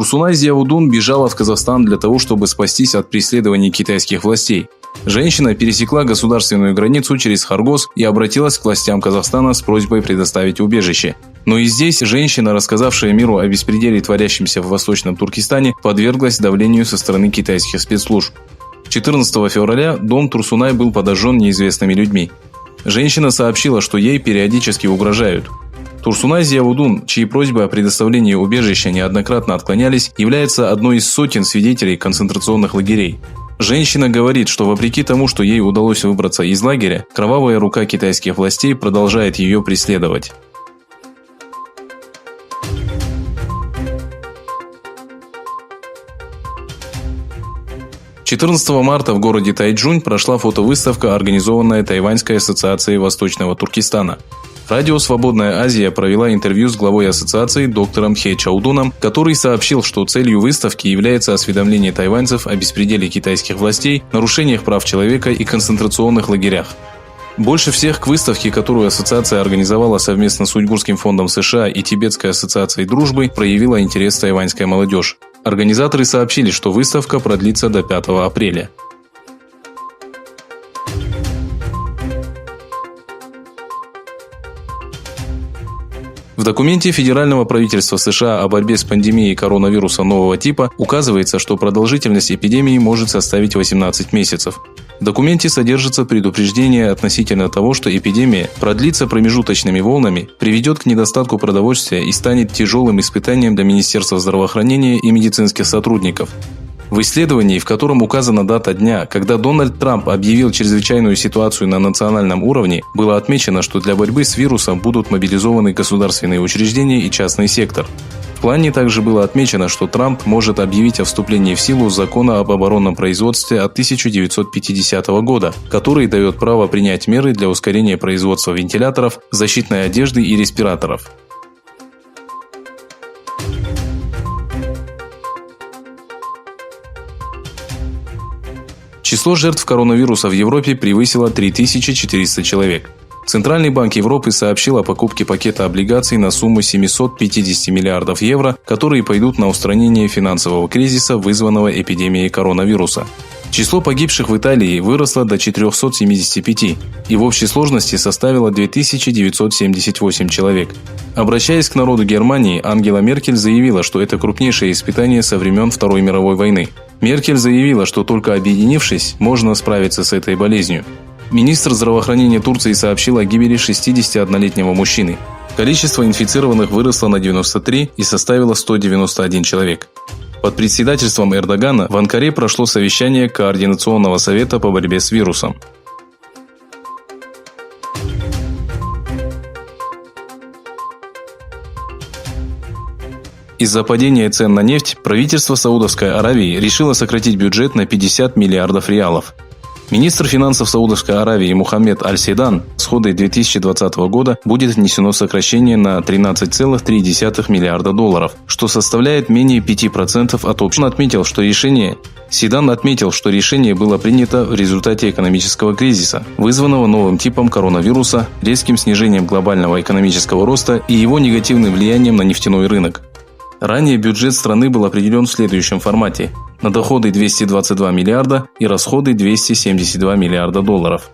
Турсунай Зиаудун бежала в Казахстан для того, чтобы спастись от преследований китайских властей. Женщина пересекла государственную границу через Хоргоз и обратилась к властям Казахстана с просьбой предоставить убежище. Но и здесь женщина, рассказавшая миру о беспределе, творящемся в Восточном Туркестане, подверглась давлению со стороны китайских спецслужб. 14 февраля дом Турсунай был подожжен неизвестными людьми. Женщина сообщила, что ей периодически угрожают. Турсунай Зиаудун, чьи просьбы о предоставлении убежища неоднократно отклонялись, является одной из сотен свидетелей концентрационных лагерей. Женщина говорит, что вопреки тому, что ей удалось выбраться из лагеря, кровавая рука китайских властей продолжает ее преследовать. «14 марта в городе Тайчжунь прошла фотовыставка, организованная Тайваньской ассоциацией Восточного Туркестана. Радио «Свободная Азия» провела интервью с главой ассоциации доктором Хе Чаудуном, который сообщил, что целью выставки является осведомление тайваньцев о беспределе китайских властей, нарушениях прав человека и концентрационных лагерях. Больше всех к выставке, которую ассоциация организовала совместно с Уйгурским фондом США и Тибетской ассоциацией дружбы, проявила интерес тайваньская молодежь. Организаторы сообщили, что выставка продлится до 5 апреля. В документе Федерального правительства США о борьбе с пандемией коронавируса нового типа указывается, что продолжительность эпидемии может составить 18 месяцев. В документе содержится предупреждение относительно того, что эпидемия продлится промежуточными волнами, приведет к недостатку продовольствия и станет тяжелым испытанием для Министерства здравоохранения и медицинских сотрудников. В исследовании, в котором указана дата дня, когда Дональд Трамп объявил чрезвычайную ситуацию на национальном уровне, было отмечено, что для борьбы с вирусом будут мобилизованы государственные учреждения и частный сектор. В плане также было отмечено, что Трамп может объявить о вступлении в силу закона об оборонном производстве от 1950 года, который дает право принять меры для ускорения производства вентиляторов, защитной одежды и респираторов. Число жертв коронавируса в Европе превысило 3400 человек. Центральный банк Европы сообщил о покупке пакета облигаций на сумму 750 миллиардов евро, которые пойдут на устранение финансового кризиса, вызванного эпидемией коронавируса. Число погибших в Италии выросло до 475 и в общей сложности составило 2978 человек. Обращаясь к народу Германии, Ангела Меркель заявила, что это крупнейшее испытание со времен Второй мировой войны. Меркель заявила, что только объединившись, можно справиться с этой болезнью. Министр здравоохранения Турции сообщил о гибели 61-летнего мужчины. Количество инфицированных выросло на 93 и составило 191 человек. Под председательством Эрдогана в Анкаре прошло совещание Координационного совета по борьбе с вирусом. Из-за падения цен на нефть правительство Саудовской Аравии решило сократить бюджет на 50 миллиардов реалов. Министр финансов Саудовской Аравии Мухаммед Аль-Сейдан с хода 2020 года будет внесено сокращение на 13,3 миллиарда долларов, что составляет менее 5% от общего. Сейдан отметил, что решение было принято в результате экономического кризиса, вызванного новым типом коронавируса, резким снижением глобального экономического роста и его негативным влиянием на нефтяной рынок. Ранее бюджет страны был определен в следующем формате: на доходы 222 миллиарда и расходы 272 миллиарда долларов.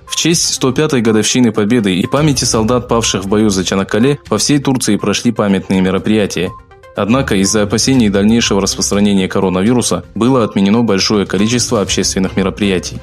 В честь 105-й годовщины Победы и памяти солдат, павших в бою за Чанаккале, по всей Турции прошли памятные мероприятия. Однако из-за опасений дальнейшего распространения коронавируса было отменено большое количество общественных мероприятий.